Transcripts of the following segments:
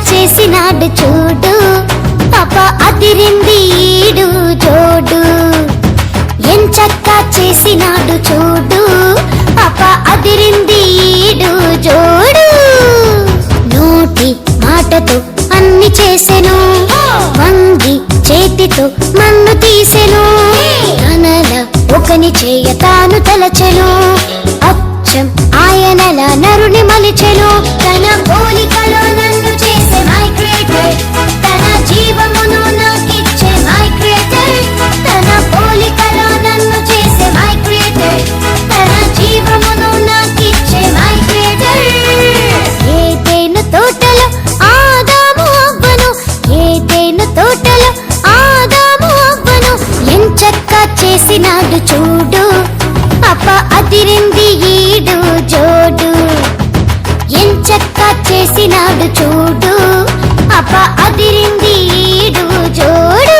చేసినాడు చూడు పాప అదిరింది ఈడు జోడు ఎంచక్కా చేసినాడు చూడు పాప అదిరింది ఈడు జోడు నోటి మాటతో అన్ని చేసెను వంగి చేతితో మన్ను తీసెను తనల ఒకని చేయ తాను తలచెను అచ్చం ఆయనల నరుని మలిచెను తన పోలికలో నన్ను చేసే మై క్రియేటర్ తన జీవమును నాకిచ్చే మై క్రియేటర్ తన పోలికలో నన్ను చేసే మై క్రియేటర్ తన జీవమును నాకిచ్చే మై క్రియేటర్ ఏదైనా తోటలో ఆదాము అవ్వను ఏదైనా తోటలో ఆదాము అవ్వను ఎంచక్కా చేసినాడు చూడు పాప అదిరింది ఈడు జోడు ఎంచక్కా చేసినాడు చూడు పాప అదిరింది ఈడు జోడు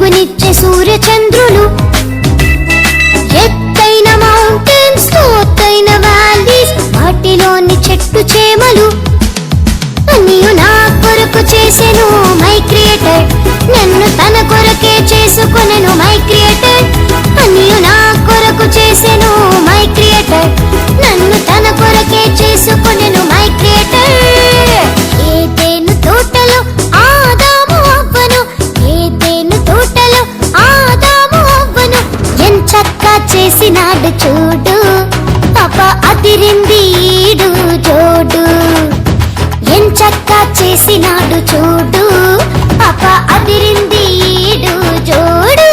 వెలుగునిచ్చే సూర్య చంద్రులు, ఎత్తైన మౌంటైన్స్, లోతైన వ్యాలీస్, వాటిలోని చెట్టు చేమలు అన్నీయు నా కొరకు చేసెను మై క్రియేటర్. నన్ను తన కొరకే చేసుకొనెను మై క్రియేటర్. అన్నీయు నా కొరకు చేసెను మై క్రియేటర్. నన్ను తన కొరకే చేసుకొనెను మై క్రియేటర్. ఏదెను తోటలో ఆదాము అవ్వను, ఏదెను తోటలో ఆదాము అవ్వను ఎంచక్కా చేసినాడు చూడు, పాప అదిరింది ఈడు జోడు. ఎంచక్కా చేసినాడు చూడు, పాప అదిరింది ఈడు జోడు.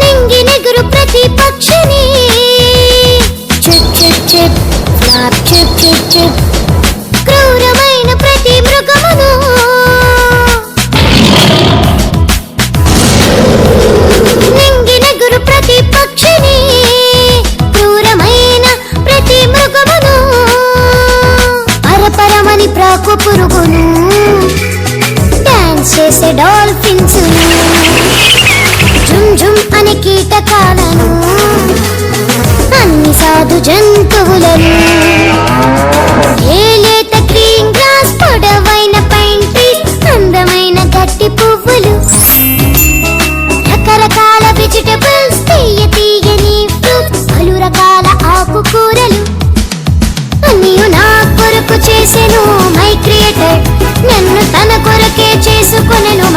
నింగినెగురు ప్రతి పక్షిని chip chip chip flop chip chip chip, క్రూరమైన ప్రతి మృగమును నింగినెగురు ప్రతి పక్షిని, క్రూరమైన ప్రతి మృగమును, పరపరమని ప్రాకు పురుగును, డాన్స్ చేసే డాల్ఫిన్స్, జుమ్ జుమ్ అనే కీటకాలను, అన్ని సాధు జంతువులను, ఏ లేత గ్రీన్ గ్రాస్, పొడవైన పైన్ ట్రీస్, అందమైన గట్టి పువ్వులు, రకరకాల వెజిటబుల్స్, తీయ తీయని ఫ్రూట్స్, పలు రకాల ఆకుకూరలు అన్నీయు నా కొరకు చేసెను మై క్రియేటర్. నన్ను తన కొరకే చేసుకొనెను